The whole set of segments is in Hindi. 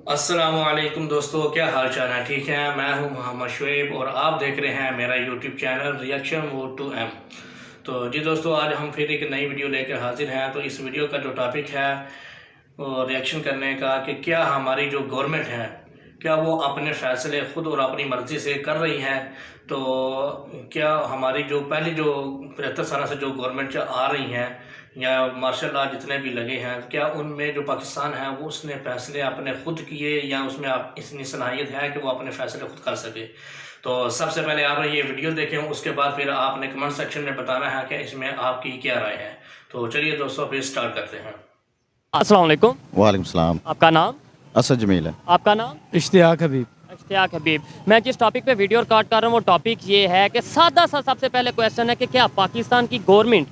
अस्सलामुअलैकुम दोस्तों, क्या हाल चाल है? ठीक है, मैं हूं मोहम्मद शुएब और आप देख रहे हैं मेरा यूट्यूब चैनल रिएक्शन वो टू एम। तो जी दोस्तों, आज हम फिर एक नई वीडियो लेकर हाजिर हैं। तो इस वीडियो का जो टॉपिक है वो रिएक्शन करने का कि क्या हमारी जो गवर्नमेंट है, क्या वो अपने फ़ैसले ख़ुद और अपनी मर्ज़ी से कर रही हैं। तो क्या हमारी जो पहली जो 75 साल से जो गवर्नमेंट आ रही हैं या मार्शल लॉ जितने भी लगे हैं, क्या उनमें जो पाकिस्तान है वो उसने फ़ैसले अपने ख़ुद किए या उसमें आप इतनी सलाहियत है कि वो अपने फ़ैसले ख़ुद कर सके। तो सबसे पहले आप ये वीडियो देखें, उसके बाद फिर आपने कमेंट सेक्शन में बताना है कि इसमें आपकी क्या राय है। तो चलिए दोस्तों, फिर स्टार्ट करते हैं। अस्सलाम वालेकुम। वालेकुम सलाम। आपका नाम? असद जमील है। आपका नाम? इश्तियाक हबीब। इश्तियाक हबीब। मैं जिस टॉपिक पे वीडियो रिकॉर्ड कर रहा हूँ वो टॉपिक ये है कि सादा सा सबसे पहले क्वेश्चन है कि क्या पाकिस्तान की गवर्नमेंट,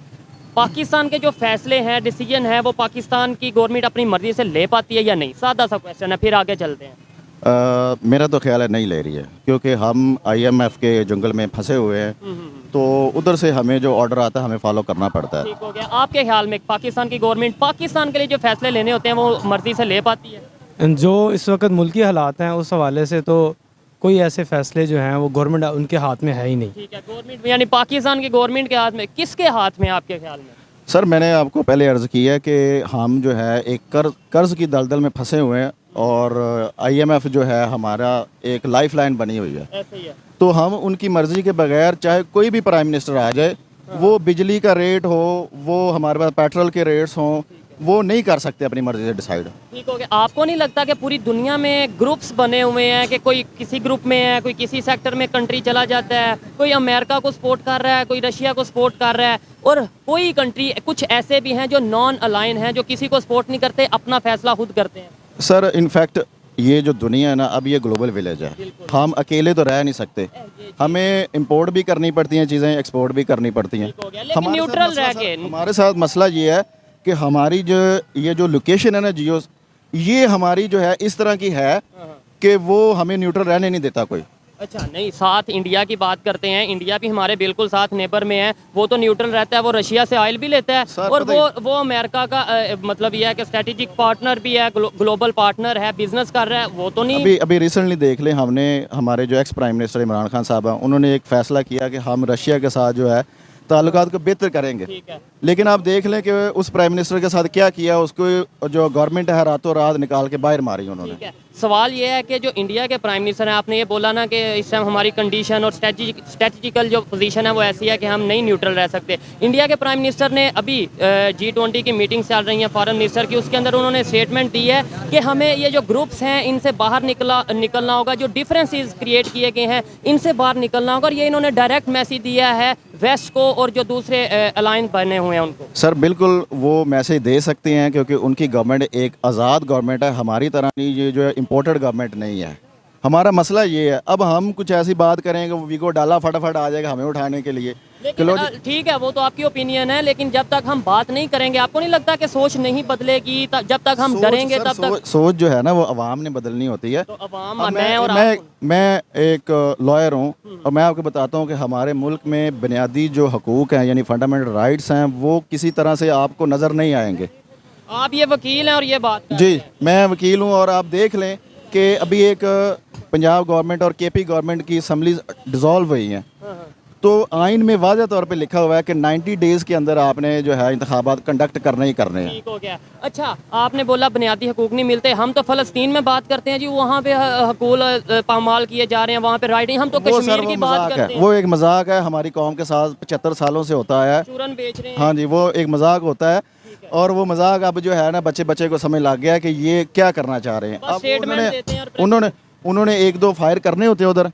पाकिस्तान के जो फैसले हैं, डिसीजन है, वो पाकिस्तान की गवर्नमेंट अपनी मर्जी से ले पाती है या नहीं? सादा सा क्वेश्चन है, फिर आगे चलते हैं। मेरा तो ख्याल है नहीं ले रही है, क्योंकि हम IMF के जंगल में फंसे हुए हैं। तो उधर से हमें जो ऑर्डर आता है हमें फॉलो करना पड़ता है। ठीक हो गया। आपके ख्याल में पाकिस्तान की गवर्नमेंट पाकिस्तान के लिए जो फैसले लेने होते हैं वो मर्जी से ले पाती है? जो इस वक्त मुल्की हालात हैं उस हवाले से तो कोई ऐसे फैसले जो हैं वो गवर्नमेंट उनके हाथ में है ही नहीं। ठीक है, गवर्नमेंट यानी पाकिस्तान की गवर्नमेंट के हाथ में, किसके हाथ में आपके ख्याल में? सर, मैंने आपको पहले अर्ज़ किया कि हम जो है एक कर्ज़ की दलदल में फंसे हुए हैं और IMF जो है हमारा एक लाइफ लाइन बनी हुई है। ऐसे ही है। तो हम उनकी मर्ज़ी के बगैर, चाहे कोई भी प्राइम मिनिस्टर आ जाए, वो बिजली का रेट हो, वो हमारे पास पेट्रोल के रेट्स हों, वो नहीं कर सकते अपनी मर्ज़ी से डिसाइड। ठीक हो गया। आपको नहीं लगता कि पूरी दुनिया में ग्रुप्स बने हुए हैं कि कोई किसी ग्रुप में है, कोई किसी सेक्टर में कंट्री चला जाता है, कोई अमेरिका को सपोर्ट कर रहा है, कोई रशिया को सपोर्ट कर रहा है, और कोई कंट्री कुछ ऐसे भी हैं जो नॉन अलाइन हैं, जो किसी को सपोर्ट नहीं करते, अपना फैसला खुद करते हैं? सर, इनफैक्ट ये जो दुनिया है ना, अब ये ग्लोबल विलेज है। हम अकेले तो रह नहीं सकते, हमें इंपोर्ट भी करनी पड़ती हैं चीज़ें, एक्सपोर्ट भी करनी पड़ती हैं। लेकिन न्यूट्रल रह के हमारे साथ मसला ये है कि हमारी जो लोकेशन है ना जियो, ये हमारी जो है इस तरह की है कि वो हमें न्यूट्रल रहने नहीं देता कोई। अच्छा, नहीं, साथ इंडिया की बात करते हैं, इंडिया भी हमारे बिल्कुल साथ नेबर में है, वो तो न्यूट्रल रहता है, वो रशिया से ऑयल भी लेता है और वो अमेरिका का मतलब ये है कि स्ट्रेटेजिक पार्टनर भी है, ग्लोबल पार्टनर है, बिजनेस कर रहा है, वो तो नहीं। अभी रिसेंटली देख लें, हमने हमारे जो ex prime minister Imran Khan साहब हैं, उन्होंने एक फ़ैसला किया कि हम रशिया के साथ जो है ताल्लुकात को बेहतर करेंगे। ठीक है। लेकिन आप देख लें कि उस प्राइम मिनिस्टर के साथ क्या किया, उसको जो गवर्नमेंट है रातों रात निकाल के बाहर मारी उन्होंने। ठीक है। सवाल ये है कि जो इंडिया के प्राइम मिनिस्टर हैं, आपने ये बोला ना कि इस टाइम हमारी कंडीशन और स्ट्रेटजिकल जो पोजीशन है वो ऐसी है कि हम नहीं न्यूट्रल रह सकते। इंडिया के प्राइम मिनिस्टर ने अभी G20 की मीटिंग चल रही है फॉरेन मिनिस्टर की, उसके अंदर उन्होंने स्टेटमेंट दी है कि हमें ये जो ग्रुप्स हैं इनसे बाहर निकलना होगा, जो डिफरेंसेस क्रिएट किए गए हैं इनसे बाहर निकलना होगा, और ये इन्होंने डायरेक्ट मैसेज दिया है वेस्ट को और जो दूसरे अलायंस बने हुए हैं उनको। सर, बिल्कुल वो मैसेज दे सकते हैं, क्योंकि उनकी गवर्नमेंट एक आज़ाद गवर्नमेंट है, हमारी तरह नहीं, ये जो है इम्पोर्टेड गवर्नमेंट नहीं है। हमारा मसला ये है, अब हम कुछ ऐसी बात करेंगे वो वीगो डाला फटाफट आ जाएगा हमें उठाने के लिए। लेकिन ठीक है, वो तो आपकी ओपिनियन है, लेकिन जब तक हम बात नहीं करेंगे, आपको नहीं लगता कि सोच नहीं बदलेगी? जब तक हम डरेंगे तब तक सोच जो है ना वो अवाम ने बदलनी होती है। तो अवाम, मैं एक लॉयर हूँ और मैं आपको बताता हूँ कि हमारे मुल्क में बुनियादी जो हकूक़ हैं, यानी फंडामेंटल राइट्स हैं, वो किसी तरह से आपको नज़र नहीं आएंगे। आप ये वकील हैं और ये बात जी, मैं वकील हूँ, और आप देख लें कि अभी एक पंजाब गवर्नमेंट और KP गवर्नमेंट की असम्बलीज डिज़ोल्व हुई हैं। तो आइन में वाज़ह तौर पे लिखा हुआ है कि 90 डेज़ के अंदर आपने जो है इंतखाबात कंडक्ट करने ही करने हैं। ठीक हो गया। अच्छा, आपने बोला बुनियादी हकूक नहीं मिलते, हम तो फ़लस्तीन में बात करते हैं जी, वहाँ पे हकूक पामाल किए जा रहे हैं, वहाँ पे राइटिंग, हम तो कश्मीर की बात करते हैं। वो एक मजाक है, हमारी कौम के साथ 75 सालों से होता है, चूरन बेच रहे हैं। हाँ जी, वो एक मजाक होता है, और वो मजाक अब जो है ना बच्चे को समझ लग गया कि ये क्या करना चाह रहे हैं। अब उन्होंने एक दो फायर करने होते हैं उधर,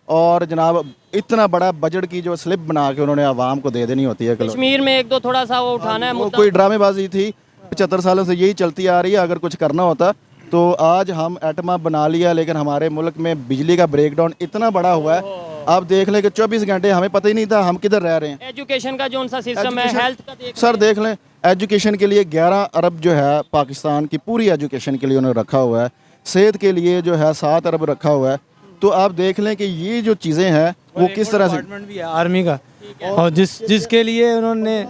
और जनाब इतना बड़ा बजट की जो स्लिप बना के उन्होंने आवाम को दे देनी होती है। कश्मीर में एक दो थोड़ा सा वो उठाना है, वो कोई ड्रामेबाजी थी, 75 सालों से यही चलती आ रही है। अगर कुछ करना होता तो आज हम एटमा बना लिया, लेकिन हमारे मुल्क में बिजली का ब्रेकडाउन इतना बड़ा हुआ है, आप देख लें कि 24 घंटे हमें पता ही नहीं था हम किधर रह रहे हैं। एजुकेशन का जो सा सिस्टम है, हेल्थ का सर देख लें, एजुकेशन के लिए 11 अरब जो है पाकिस्तान की पूरी एजुकेशन के लिए उन्होंने रखा हुआ है, सेहत के लिए जो है 7 अरब रखा हुआ है। तो आप देख लें कि ये जो चीज़ें हैं वो किस तरह से, भी है आर्मी का, और जिसके लिए उन्होंने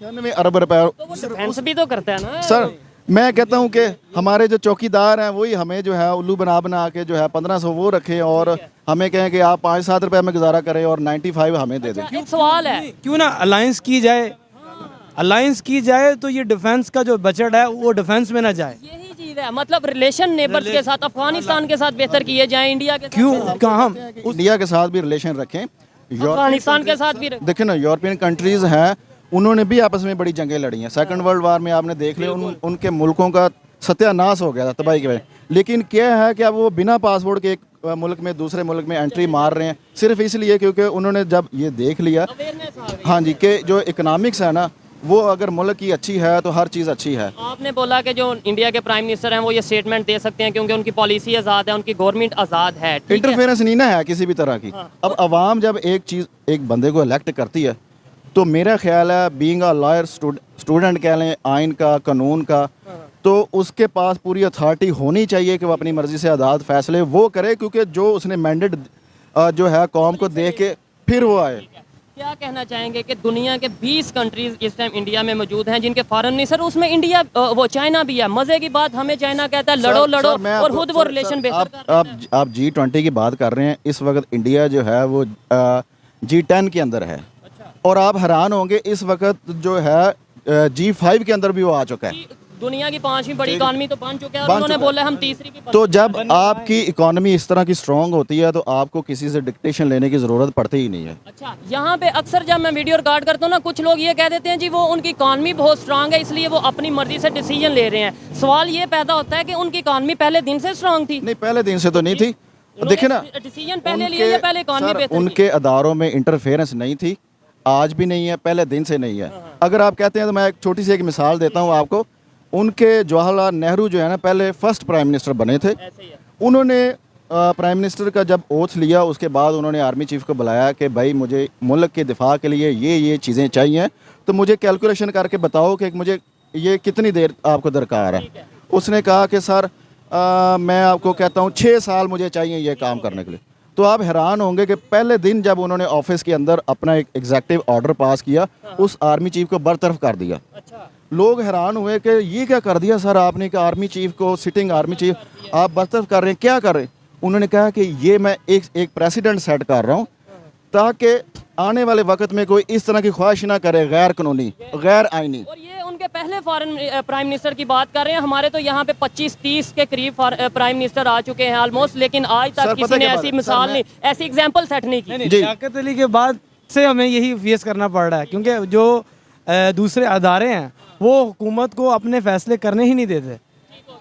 96 अरब रुपए डिफेंस भी तो करता है ना सर। मैं कहता हूं कि हमारे जो चौकीदार हैं वही हमें जो है उल्लू बना बना के जो है 1500 वो रखें और हमें कहें कि आप 5-7 रुपए में गुजारा करें और 95 हमें दे दें। एक सवाल है, क्यों ना अलायंस की जाए, अलायंस की जाए तो ये डिफेंस का जो बजट है वो डिफेंस में ना जाए। यही चीज है, मतलब रिलेशन नेबर्स के साथ, अफगानिस्तान के साथ बेहतर किए जाए, इंडिया के साथ क्यों कहाँ हम इंडिया के साथ भी रिलेशन रखें, अफगानिस्तान के साथ भी देखिए ना यूरोपियन कंट्रीज हैं, उन्होंने भी आपस में बड़ी जंगें लड़ी हैं। सेकंड वर्ल्ड वार में आपने देख लिया उनके मुल्कों का सत्यानाश हो गया था तबाही की वजह। लेकिन क्या है कि अब वो बिना पासपोर्ट के एक मुल्क में दूसरे मुल्क में एंट्री मार रहे हैं सिर्फ इसलिए क्योंकि उन्होंने जब ये देख लिया, हाँ जी, कि जो इकोनॉमिक्स है ना वो अगर मुल्क की अच्छी है तो हर चीज़ अच्छी है। आपने बोला कि जो इंडिया के प्राइम मिनिस्टर हैं वो ये स्टेटमेंट दे सकते हैं क्योंकि उनकी पॉलिसी आज़ाद है, उनकी गवर्नमेंट आज़ाद है, ठीक है? इंटरफेरेंस नहीं ना है किसी भी तरह की। अब आवाम जब एक बंदे को इलेक्ट करती है तो मेरा ख्याल है बीइंग अ लॉयर, स्टूडेंट कह लें आइन का, कानून का, तो उसके पास पूरी अथॉरिटी होनी चाहिए कि वो अपनी मर्जी से आज़ाद फैसले वो करे, क्योंकि जो उसने मैंडेट जो है कौम को दे के फिर वो आए। क्या कहना चाहेंगे कि दुनिया के 20 कंट्रीज इस टाइम इंडिया में मौजूद हैं जिनके फॉरेन मिनिस्टर, उसमें इंडिया वो चाइना भी है। मजे की बात, हमें चाइना कहता है लड़ो लड़ो और खुद वो रिलेशन बेहतर कर आप G20 की बात कर रहे हैं। इस वक्त इंडिया जो है वो G10 के अंदर है और आप हैरान होंगे इस वक्त जो है G5 के अंदर भी वो आ चुका है। दुनिया की 5वीं बड़ी इकॉनमी तो बन चुके हैं और उन्होंने बोला हम तीसरी भी तो जब आपकी इकोनॉमी इस तरह की स्ट्रांग होती है तो आपको किसी से डिक्टेशन लेने की ज़रूरत पड़ती ही नहीं है। अच्छा, यहाँ पे अक्सर जब मैं वीडियो रिकॉर्ड करता हूँ ना, कुछ लोग ये कह देते हैं जी वो उनकी इकॉनमी बहुत स्ट्रांग है इसलिए वो अपनी मर्जी से डिसीजन ले रहे हैं। सवाल ये पैदा होता है कि उनकी इकॉनमी पहले दिन से स्ट्रांग थी? नहीं, पहले दिन से तो नहीं थी। देखिए ना, डिसीजन पहले लिए या पहले इकॉनमी बेहतर थी? उनके अदारों में इंटरफेरेंस नहीं थी, आज भी नहीं है, पहले दिन से नहीं है। अगर आप कहते हैं तो मैं एक छोटी सी एक मिसाल देता हूँ आपको। उनके जवाहरलाल नेहरू जो है ना पहले फर्स्ट प्राइम मिनिस्टर बने थे। उन्होंने प्राइम मिनिस्टर का जब ओथ लिया उसके बाद उन्होंने आर्मी चीफ को बुलाया कि भाई मुझे मुल्क के दिफा के लिए ये चीज़ें चाहिए, तो मुझे कैलकुलेशन करके बताओ कि मुझे ये कितनी देर आपको दरकार है। उसने कहा कि सर मैं आपको कहता हूँ 6 साल मुझे चाहिए ये काम करने के लिए। तो आप हैरान होंगे कि पहले दिन जब उन्होंने ऑफिस के अंदर अपना एक एग्जेक्टिव ऑर्डर पास किया, उस आर्मी चीफ को बरतरफ कर दिया। लोग हैरान हुए कि ये क्या कर दिया सर आपने, कि आर्मी चीफ को, सिटिंग आर्मी चीफ आप बरतरफ कर रहे हैं, क्या कर रहे हैं? उन्होंने कहा कि ये मैं एक प्रेसिडेंट सेट कर रहा हूँ ताकि आने वाले वक्त में कोई इस तरह की ख्वाहिश ना करे गैर कानूनी, गैर आईनी। और ये उनके पहले फॉरेन प्राइम मिनिस्टर की बात कर रहे हैं। हमारे तो यहाँ पे 25-30 के करीब प्राइम मिनिस्टर आ चुके हैं ऑलमोस्ट, लेकिन आज तक किसी ने ऐसी मिसाल नहीं, ऐसी एग्जाम्पल सेट नहीं की। लियाकत अली के बाद से हमें यही फेस करना पड़ रहा है क्योंकि जो दूसरे अदारे हैं वो हुकूमत को अपने फैसले करने ही नहीं देते।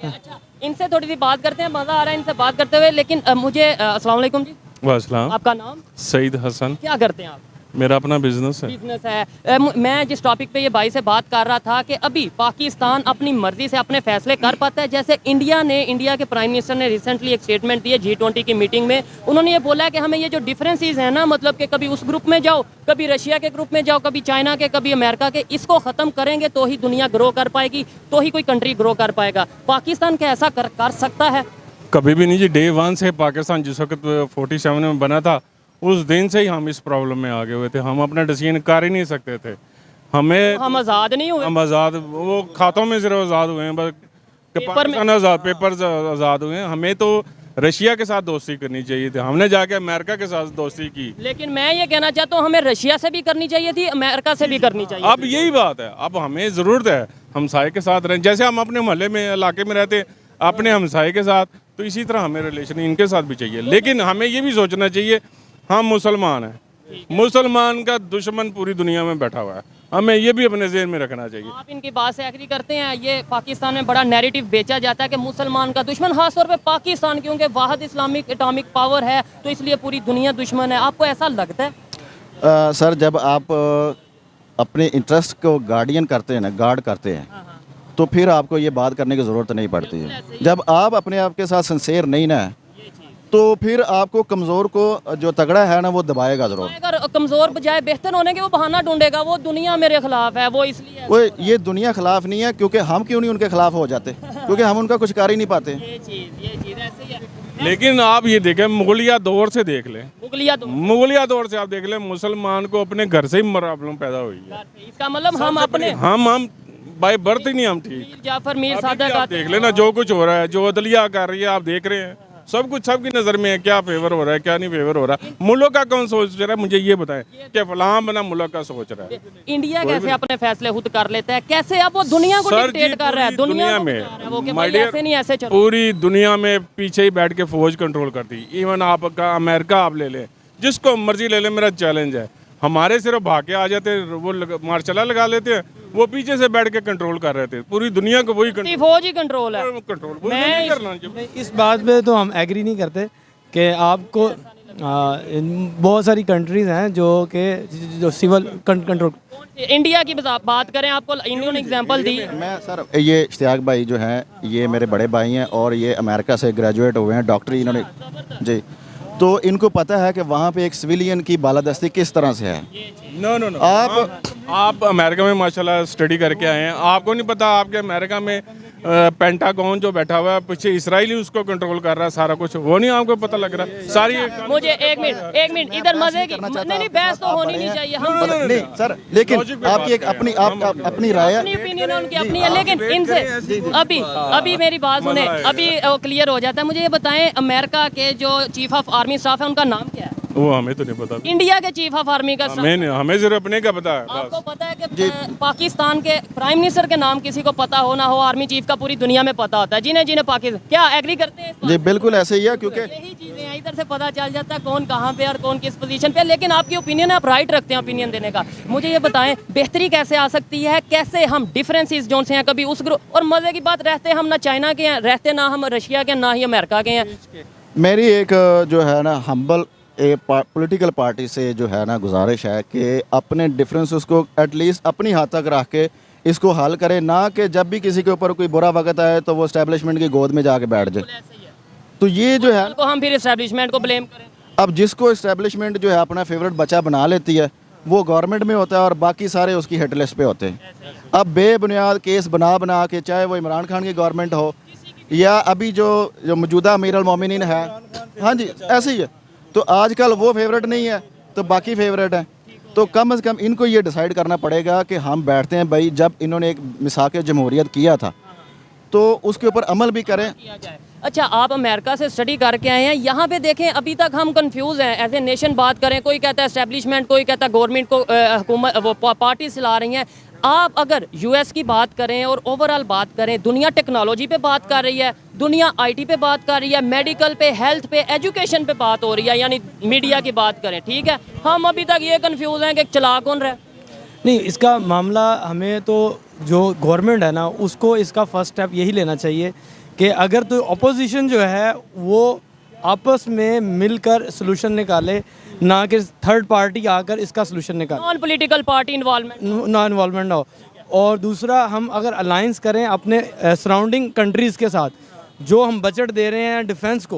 अच्छा, इनसे थोड़ी सी बात करते हैं, मज़ा आ रहा है इनसे बात करते हुए। लेकिन मुझे अस्सलाम वालेकुम जी। वालेकुम। आपका नाम? सईद हसन। क्या करते हैं आप? मेरा अपना बिजनेस है। बिजनेस है। मैं जिस टॉपिक पे ये भाई से बात कर रहा था कि अभी पाकिस्तान अपनी मर्जी से अपने फैसले कर पाता है। जैसे इंडिया के प्राइम मिनिस्टर ने रिसेंटली एक स्टेटमेंट दी है G20 की मीटिंग में। उन्होंने ये बोला है कि हमें ये जो डिफरेंसेस हैं ना, मतलब कि कभी उस ग्रुप में जाओ, कभी रशिया के ग्रुप में जाओ, कभी चाइना के, कभी अमेरिका के, इसको ख़त्म करेंगे तो ही दुनिया ग्रो कर पाएगी, तो ही कोई कंट्री ग्रो कर पाएगा। पाकिस्तान क्या ऐसा कर सकता है? कभी भी नहीं जी। डे 1 से पाकिस्तान जिस वक्त 47 में बना था उस दिन से ही हम इस प्रॉब्लम में आगे हुए थे। हम अपना डिसीजन कर ही नहीं सकते थे। हम आज़ाद नहीं हुए। हम आज़ाद वो खातों में सिर्फ आज़ाद हुए हैं, बस पाकिस्तान आज़ाद, पेपर्स आज़ाद हुए हैं। हमें तो रशिया के साथ दोस्ती करनी चाहिए थी, हमने जाके अमेरिका के साथ दोस्ती की। लेकिन मैं ये कहना चाहता हूँ हमें रशिया से भी करनी चाहिए थी, अमेरिका से भी करनी चाहिए। अब यही बात है, अब हमें ज़रूरत है हमसाये के साथ रहें। जैसे हम अपने मोहल्ले में, इलाके में रहते अपने हमसाये के साथ, तो इसी तरह हमें रिलेशन इनके साथ भी चाहिए। लेकिन हमें ये भी सोचना चाहिए हम मुसलमान हैं, मुसलमान का दुश्मन पूरी दुनिया में बैठा हुआ है, हमें ये भी अपने ज़हन में रखना चाहिए। आप इनकी बात से एग्री करते हैं? ये पाकिस्तान में बड़ा नैरेटिव बेचा जाता है कि मुसलमान का दुश्मन, खासतौर पे पाकिस्तान, क्योंकि वाहिद इस्लामिक एटॉमिक पावर है तो इसलिए पूरी दुनिया दुश्मन है। आपको ऐसा लगता है? सर जब आप अपने इंटरेस्ट को गार्डियन करते हैं ना, गार्ड करते हैं, तो फिर आपको ये बात करने की ज़रूरत नहीं पड़ती है। जब आप अपने आप के साथ सिंसेयर नहीं ना है तो फिर आपको कमज़ोर को जो तगड़ा है ना वो दबाएगा ज़रूर। अगर कमज़ोर बजाय बेहतर होने के वो बहाना ढूंढेगा, वो दुनिया मेरे खिलाफ है, वो इसलिए वो ये दुनिया खिलाफ नहीं है, क्योंकि हम क्यों नहीं उनके खिलाफ हो जाते, क्योंकि हम उनका कुछ कर ही नहीं पाते। ये चीज़ ऐसे ही है। लेकिन आप ये देखें, मुगलिया दौर से देख लें, मुगलिया दौर से आप देख लें, मुसलमान को अपने घर से ही प्रॉब्लम पैदा हुई है। इसका मतलब हम अपने हम बाय बर्थ ही नहीं हम ठीक। जाफर मीर अभी सादक भी आप देख लेना जो कुछ हो रहा है, जो अदलिया कर रही है, आप देख रहे हैं सब कुछ सबकी नज़र में है, क्या फेवर हो रहा है क्या नहीं फेवर हो रहा है। मुल्क का कौन सोच रहा है, मुझे ये बताएं कि फलां बना मुल्क का सोच रहा है। इंडिया कैसे अपने फैसले खुद कर लेता है, कैसे अब वो दुनिया को सर जी, डिक्टेट कर रहा है, पूरी दुनिया दुनिया को में, बता रहा है वो कि my भाई dear, ऐसे नहीं ऐसे चलो। पूरी दुनिया में पीछे ही बैठ के फौज कंट्रोल करती। इवन आपका अमेरिका आप ले लें, जिसको मर्जी ले लें, मेरा चैलेंज है। हमारे सिर्फ भागे आ जाते, वो मार्शल लगा लेते हैं, वो पीछे से बैठ के कंट्रोल कर रहे थे। पूरी दुनिया को वही फौज ही कंट्रोल है। कंट्रोल मैं करना। इस बात पे तो हम एग्री नहीं करते कि आपको बहुत सारी कंट्रीज़ हैं जो सिविल कंट्रोल। इंडिया की बात करें, आपको इंडियन एग्जांपल दी। मैं सर ये इश्तियाक भाई जो हैं ये मेरे बड़े भाई हैं और ये अमेरिका से ग्रेजुएट हुए हैं, डॉक्टरी इन्होंने जी, तो इनको पता है कि वहाँ पे एक सिविलियन की बालादस्ती किस तरह से है। नो आप अमेरिका में माशाल्लाह स्टडी करके आए हैं, आपको नहीं पता आपके अमेरिका में पेंटागन जो बैठा हुआ है पीछे इसराइली उसको कंट्रोल कर रहा है सारा कुछ, वो नहीं आपको पता लग रहा सारी। मुझे एक मिनट इधर मजे की नहीं बहस तो होनी नहीं चाहिए। हम नहीं सर, लेकिन आपकी एक अपनी राय है, अपनी ओपिनियन है उनकी अपनी है, लेकिन इनसे अभी मेरी बात सुने, अभी क्लियर हो जाता है। मुझे ये बताएं, अमेरिका के जो चीफ ऑफ आर्मी स्टाफ है उनका नाम क्या है? वो हमें तो नहीं पता। इंडिया के चीफ ऑफ आर्मी का हमें सिर्फ अपने का पता है। आपको पता है कि पाकिस्तान के प्राइम मिनिस्टर के नाम किसी को पता हो ना हो, आर्मी चीफ का पूरी दुनिया में पता होता है। जिन्हें पाकिस्तान, क्या एग्री करते हैं? जी बिल्कुल ऐसे ही है, क्योंकि यही चीजें हैं, इधर से पता चल जाता है कौन कहाँ पे और कौन किस पोजीशन पे। लेकिन आपकी ओपिनियन है, आप राइट रखते हैं ओपिनियन देने का। मुझे ये बताएं, बेहतरी कैसे आ सकती है, कैसे हम डिफरेंसेस जो से हैं कभी उस ग्रुप, और मजे की बात, रहते हम ना चाइना के हैं, रहते ना हम रशिया के, ना ही अमेरिका के हैं। मेरी एक जो है ना हम्बल पॉलिटिकल पार्टी से जो है ना गुजारिश है कि अपने डिफरेंसेस को एटलीस्ट अपनी हाथ तक रख के इसको हल करें, ना कि जब भी किसी के ऊपर कोई बुरा वक्त आए तो वो एस्टेब्लिशमेंट की गोद में जाके बैठ जाए। तो ये जो है को हम फिर एस्टेब्लिशमेंट को ब्लेम करें। अब जिसको एस्टेब्लिशमेंट जो है अपना फेवरेट बच्चा बना लेती है वो गवर्नमेंट में होता है और बाकी सारे उसकी हिट लिस्ट पे होते हैं। अब बेबुनियाद केस बना के, चाहे वो इमरान खान की गवर्नमेंट हो या अभी जो मौजूदा अमीर अल मोमिनीन है, हाँ जी ऐसे ही है। तो आजकल वो फेवरेट नहीं है तो बाकी फेवरेट है। तो कम से कम इनको ये डिसाइड करना पड़ेगा कि हम बैठते हैं भाई, जब इन्होंने एक मिसाक जमहूरियत किया था तो उसके ऊपर अमल भी करें। अच्छा, आप अमेरिका से स्टडी करके आए हैं, यहाँ पे देखें अभी तक हम कंफ्यूज हैं एज ए नेशन। बात करें, कोई कहता है एस्टेब्लिशमेंट, कोई कहता है गवर्नमेंट को हुकूमत वो पार्टी चला रही हैं। आप अगर यूएस की बात करें और ओवरऑल बात करें, दुनिया टेक्नोलॉजी पे बात कर रही है, दुनिया आईटी पे बात कर रही है, मेडिकल पे, हेल्थ पे, एजुकेशन पे बात हो रही है, यानी मीडिया की बात करें, ठीक है। हम अभी तक ये कंफ्यूज हैं कि चला कौन रहा है। नहीं, इसका मामला हमें तो जो गवर्नमेंट है ना उसको इसका फर्स्ट स्टेप यही लेना चाहिए कि अगर तो अपोजिशन जो है वो आपस में मिलकर सोल्यूशन निकाले, ना कि थर्ड पार्टी आकर इसका सोल्यूशन निकाले, नॉन पॉलिटिकल पार्टी इन्वॉल्वमेंट हो। और दूसरा, हम अगर अलायंस करें अपने सराउंडिंग कंट्रीज़ के साथ, जो हम बजट दे रहे हैं डिफेंस को